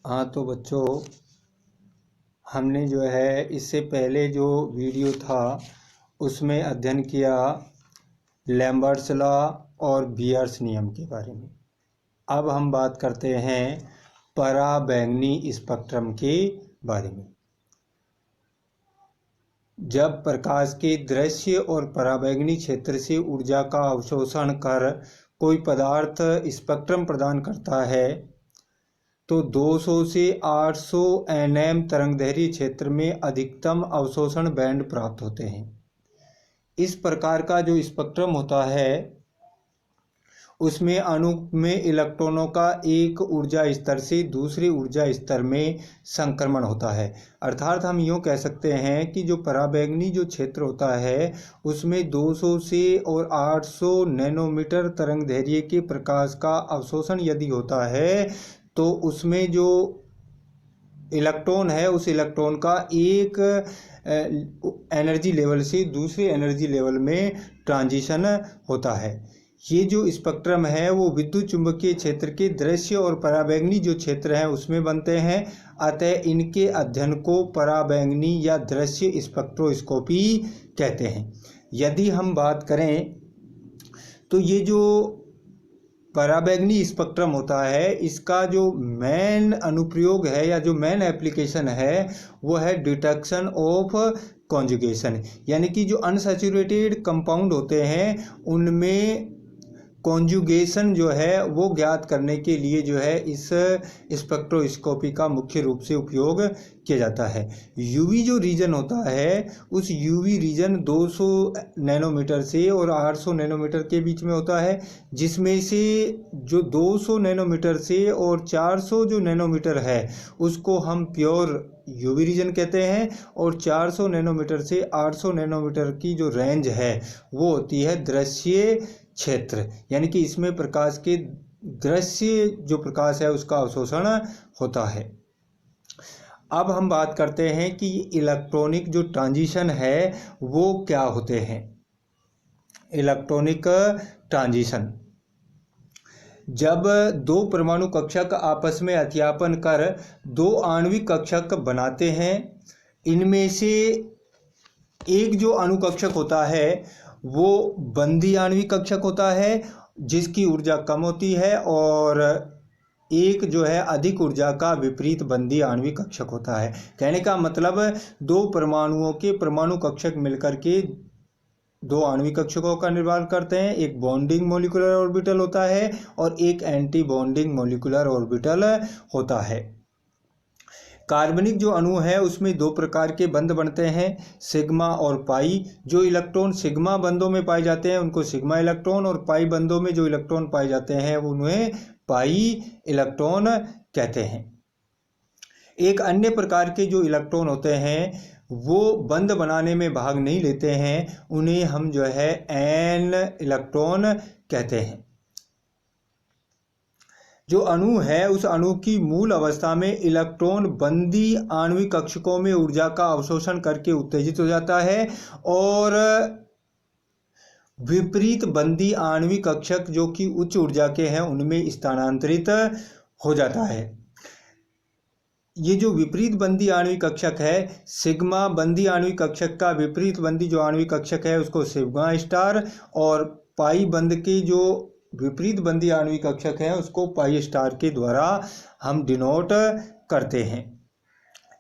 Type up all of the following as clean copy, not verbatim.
हाँ तो बच्चों, हमने जो है इससे पहले जो वीडियो था उसमें अध्ययन किया लैम्बर्ट्स लॉ और बीयर्स नियम के बारे में। अब हम बात करते हैं पराबैंगनी स्पेक्ट्रम के बारे में। जब प्रकाश के दृश्य और पराबैंगनी क्षेत्र से ऊर्जा का अवशोषण कर कोई पदार्थ स्पेक्ट्रम प्रदान करता है तो 200 से 800 nm तरंगदैर्घ्य क्षेत्र में अधिकतम अवशोषण बैंड प्राप्त होते हैं। इस प्रकार का जो स्पेक्ट्रम होता है उसमें अणु में इलेक्ट्रॉनों का एक ऊर्जा स्तर से दूसरे ऊर्जा स्तर में संक्रमण होता है। अर्थात हम यूँ कह सकते हैं कि जो पराबैंगनी जो क्षेत्र होता है उसमें 200 से और 800 नैनोमीटर तरंगदैर्घ्य के प्रकाश का अवशोषण यदि होता है तो उसमें जो इलेक्ट्रॉन है उस इलेक्ट्रॉन का एक एनर्जी लेवल से दूसरे एनर्जी लेवल में ट्रांजिशन होता है। ये जो स्पेक्ट्रम है वो विद्युत चुंबकीय क्षेत्र के दृश्य और पराबैंगनी जो क्षेत्र है उसमें बनते हैं। अतः इनके अध्ययन को पराबैंगनी या दृश्य स्पेक्ट्रोस्कोपी कहते हैं। यदि हम बात करें तो ये जो पराबैंगनी स्पेक्ट्रम होता है इसका जो मेन अनुप्रयोग है या जो मेन एप्लीकेशन है वो है डिटेक्शन ऑफ कॉन्जुगेशन, यानी कि जो अनसैचुरेटेड कंपाउंड होते हैं उनमें कॉन्जुगेशन जो है वो ज्ञात करने के लिए जो है इस स्पेक्ट्रोस्कोपी का मुख्य रूप से उपयोग किया जाता है। यूवी जो रीजन होता है उस यूवी रीजन 200 नैनोमीटर से और 800 नैनोमीटर के बीच में होता है, जिसमें से जो 200 नैनोमीटर से और 400 जो नैनोमीटर है उसको हम प्योर यूवी रीजन कहते हैं और 400 नैनोमीटर से 800 नैनोमीटर की जो रेंज है वो होती है दृश्य क्षेत्र, यानी कि इसमें प्रकाश के दृश्य जो प्रकाश है उसका अवशोषण होता है। अब हम बात करते हैं कि इलेक्ट्रॉनिक जो ट्रांजिशन है वो क्या होते हैं। इलेक्ट्रॉनिक ट्रांजिशन, जब दो परमाणु कक्षक आपस में अध्यापन कर दो आणविक कक्षक बनाते हैं, इनमें से एक जो अणुकक्षक होता है वो बंदी आणविक कक्षक होता है जिसकी ऊर्जा कम होती है, और एक जो है अधिक ऊर्जा का विपरीत बंदी आणविक कक्षक होता है। कहने का मतलब दो परमाणुओं के परमाणु कक्षक मिलकर के दो आणविक कक्षकों का निर्माण करते हैं। एक बॉन्डिंग मॉलिक्यूलर ऑर्बिटल होता है और एक एंटी बॉन्डिंग मॉलिक्यूलर ऑर्बिटल होता है। कार्बनिक जो अणु है उसमें दो प्रकार के बंध बनते हैं, सिग्मा और पाई। जो इलेक्ट्रॉन सिग्मा बंधों में पाए जाते हैं उनको सिग्मा इलेक्ट्रॉन, और पाई बंधों में जो इलेक्ट्रॉन पाए जाते हैं उन्हें पाई इलेक्ट्रॉन कहते हैं। एक अन्य प्रकार के जो इलेक्ट्रॉन होते हैं वो बंध बनाने में भाग नहीं लेते हैं, उन्हें हम जो है एन इलेक्ट्रॉन कहते हैं। जो अणु है उस अणु की मूल अवस्था में इलेक्ट्रॉन बंदी आणविक कक्षकों में ऊर्जा का अवशोषण करके उत्तेजित हो जाता है और विपरीत बंदी आणविक कक्षक जो कि उच्च ऊर्जा के हैं उनमें स्थानांतरित हो जाता है। ये जो विपरीत बंदी आणविक कक्षक है, सिग्मा बंदी आणविक कक्षक का विपरीत बंदी जो आणविक कक्षक है उसको सिग्मा स्टार, और पाई बंद के जो विपरीत बंदी आणविक कक्षक है उसको पाई स्टार के द्वारा हम डिनोट करते हैं।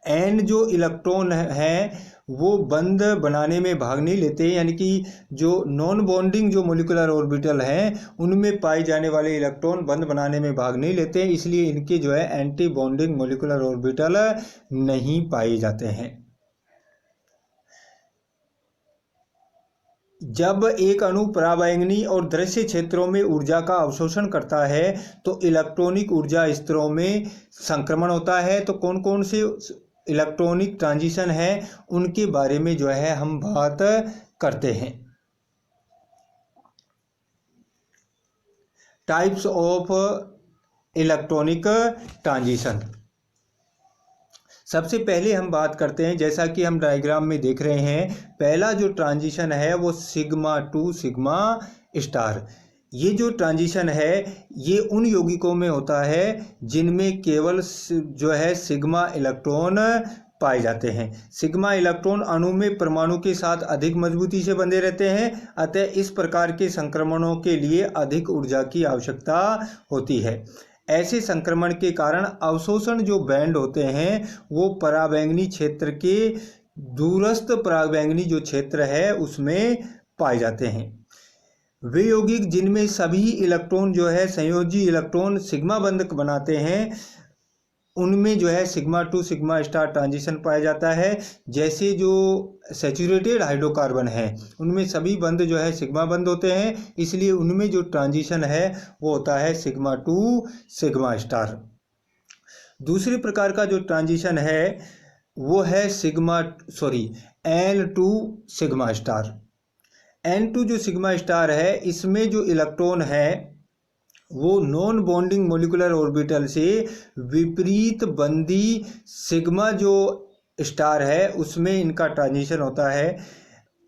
एन जो इलेक्ट्रॉन है वो बंध बनाने में भाग नहीं लेते, यानी कि जो नॉन बॉन्डिंग जो मॉलिक्यूलर ऑर्बिटल हैं उनमें पाए जाने वाले इलेक्ट्रॉन बंध बनाने में भाग नहीं लेते, इसलिए इनके जो है एंटी बॉन्डिंग मॉलिक्यूलर ऑर्बिटल नहीं पाए जाते हैं। जब एक अणु पराबैंगनी और दृश्य क्षेत्रों में ऊर्जा का अवशोषण करता है तो इलेक्ट्रॉनिक ऊर्जा स्तरों में संक्रमण होता है। तो कौन कौन से इलेक्ट्रॉनिक ट्रांजिशन है उनके बारे में जो है हम बात करते हैं। टाइप्स ऑफ इलेक्ट्रॉनिक ट्रांजिशन, सबसे पहले हम बात करते हैं, जैसा कि हम डायग्राम में देख रहे हैं, पहला जो ट्रांजिशन है वो सिग्मा टू सिग्मा स्टार। ये जो ट्रांजिशन है ये उन यौगिकों में होता है जिनमें केवल जो है सिग्मा इलेक्ट्रॉन पाए जाते हैं। सिग्मा इलेक्ट्रॉन अणु में परमाणु के साथ अधिक मजबूती से बंधे रहते हैं, अतः इस प्रकार के संक्रमणों के लिए अधिक ऊर्जा की आवश्यकता होती है। ऐसे संक्रमण के कारण अवशोषण जो बैंड होते हैं वो पराबैंगनी क्षेत्र के दूरस्थ पराबैंगनी जो क्षेत्र है उसमें पाए जाते हैं। वे यौगिक जिनमें सभी इलेक्ट्रॉन जो है संयोजी इलेक्ट्रॉन सिग्मा बंधक बनाते हैं उनमें जो है sigma two sigma star transition पाया जाता है। जैसे जो सैचुरेटेड हाइड्रोकार्बन है उनमें सभी बंध जो है सिग्मा बंध होते हैं, इसलिए उनमें जो ट्रांजिशन है वो होता है सिग्मा टू सिग्मा स्टार। दूसरे प्रकार का जो ट्रांजिशन है वो है N2 सिग्मा स्टार। N2 जो सिग्मा स्टार है इसमें जो इलेक्ट्रॉन है वो नॉन बॉन्डिंग मोलिकुलर ऑर्बिटल से विपरीत बंधी सिग्मा जो स्टार है उसमें इनका ट्रांजिशन होता है।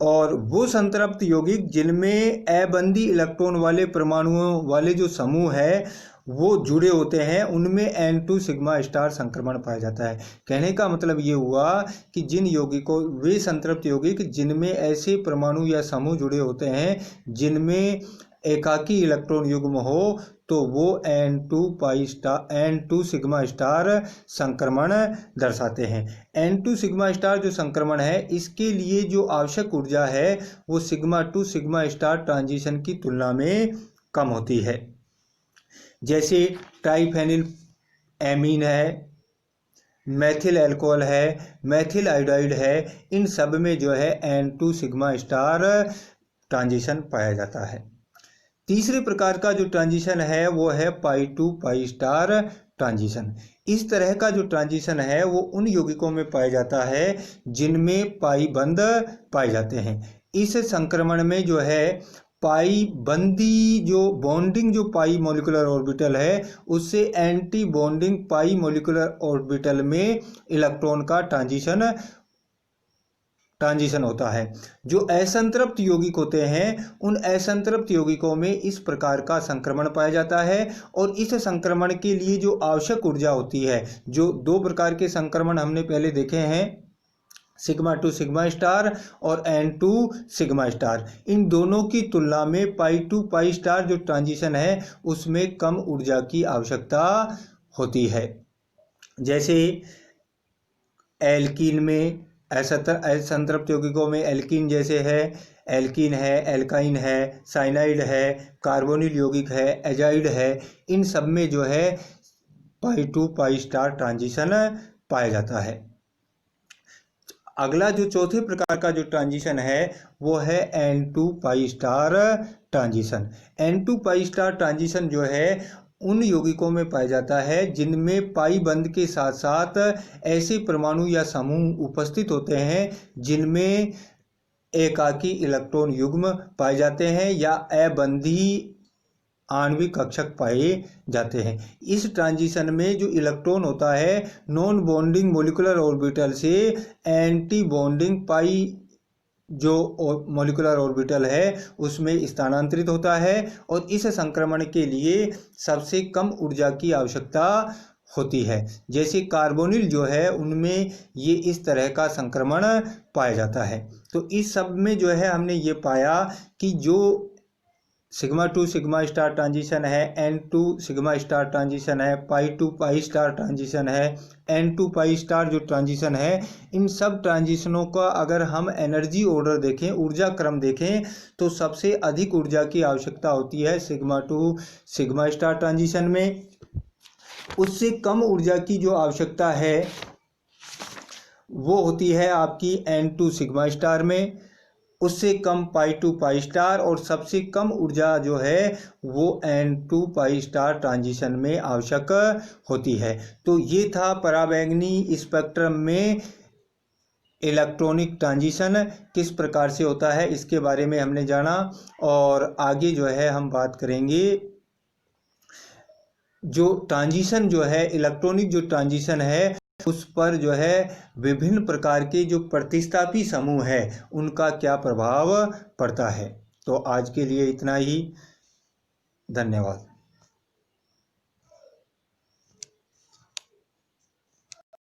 और वो संतृप्त यौगिक जिनमें अबंधी इलेक्ट्रॉन वाले परमाणुओं वाले जो समूह है वो जुड़े होते हैं उनमें N2 सिग्मा स्टार संक्रमण पाया जाता है। कहने का मतलब ये हुआ कि जिन यौगिकों वे संतृप्त यौगिक जिनमें ऐसे परमाणु या समूह जुड़े होते हैं जिनमें एकाकी इलेक्ट्रॉन युग्म हो तो वो N2 सिग्मा स्टार संक्रमण दर्शाते हैं। N2 सिग्मा स्टार जो संक्रमण है इसके लिए जो आवश्यक ऊर्जा है वो sigma two sigma star transition की तुलना में कम होती है। जैसे ट्राइफेनिल एमीन है, मैथिल अल्कोहल है, मैथिल आयोडाइड है, इन सब में जो है N2 सिग्मा स्टार ट्रांजिशन पाया जाता है। तीसरे प्रकार का जो ट्रांजिशन है वो है पाई टू पाई स्टार ट्रांजिशन। इस तरह का जो ट्रांजिशन है वो उन यौगिकों में पाया जाता है जिनमें पाई बंध पाए जाते हैं। इस संक्रमण में जो है पाई बंदी जो बॉन्डिंग जो पाई मॉलिक्यूलर ऑर्बिटल है उससे एंटी बॉन्डिंग पाई मॉलिक्यूलर ऑर्बिटल में इलेक्ट्रॉन का ट्रांजिशन होता है। जो असंतृप्त यौगिक होते हैं उन असंतृप्त यौगिकों में इस प्रकार का संक्रमण पाया जाता है। और इस संक्रमण के लिए जो आवश्यक ऊर्जा होती है, जो दो प्रकार के संक्रमण हमने पहले देखे हैं, सिग्मा टू सिग्मा स्टार और N2 सिग्मा स्टार, इन दोनों की तुलना में पाई टू पाई स्टार जो ट्रांजिशन है उसमें कम ऊर्जा की आवश्यकता होती है। जैसे एल्कीन में असंतृप्त यौगिकों में एल्कीन जैसे है, एल्कीन है, एल्काइन है, साइनाइड है, कार्बोनिल यौगिक है, एजाइड है, इन सब में जो है पाई टू पाई स्टार ट्रांजिशन पाया जाता है। अगला जो चौथे प्रकार का जो ट्रांजिशन है वो है N2 pi star transition. N2 pi star transition जो है उन यौगिकों में पाया जाता है जिनमें पाई बंध के साथ साथ ऐसे परमाणु या समूह उपस्थित होते हैं जिनमें एकाकी इलेक्ट्रॉन युग्म पाए जाते हैं या अबंधी आणविक कक्षक पाए जाते हैं। इस ट्रांजिशन में जो इलेक्ट्रॉन होता है नॉन बॉन्डिंग मोलिकुलर ऑर्बिटल से एंटी बॉन्डिंग पाई जो मोलिकुलर ऑर्बिटल है उसमें स्थानांतरित होता है। और इस संक्रमण के लिए सबसे कम ऊर्जा की आवश्यकता होती है। जैसे कार्बोनिल जो है उनमें ये इस तरह का संक्रमण पाया जाता है। तो इस सब में जो है हमने ये पाया कि जो sigma two sigma star transition है, N2 सिग्मा स्टार ट्रांजिशन है, पाई टू पाई स्टार ट्रांजिशन है, N2 पाई स्टार जो ट्रांजिशन है, इन सब ट्रांजिशनों का अगर हम एनर्जी ऑर्डर देखें, ऊर्जा क्रम देखें, तो सबसे अधिक ऊर्जा की आवश्यकता होती है sigma two sigma star transition में। उससे कम ऊर्जा की जो आवश्यकता है वो होती है आपकी N2 सिग्मा स्टार में, उससे कम पाई टू पाई स्टार, और सबसे कम ऊर्जा जो है वो N2 पाई स्टार ट्रांजिशन में आवश्यक होती है। तो ये था पराबैंगनी स्पेक्ट्रम में इलेक्ट्रॉनिक ट्रांजिशन किस प्रकार से होता है इसके बारे में हमने जाना। और आगे जो है हम बात करेंगे जो ट्रांजिशन जो है इलेक्ट्रॉनिक जो ट्रांजिशन है उस पर जो है विभिन्न प्रकार के जो प्रतिस्थापी समूह है उनका क्या प्रभाव पड़ता है। तो आज के लिए इतना ही। धन्यवाद।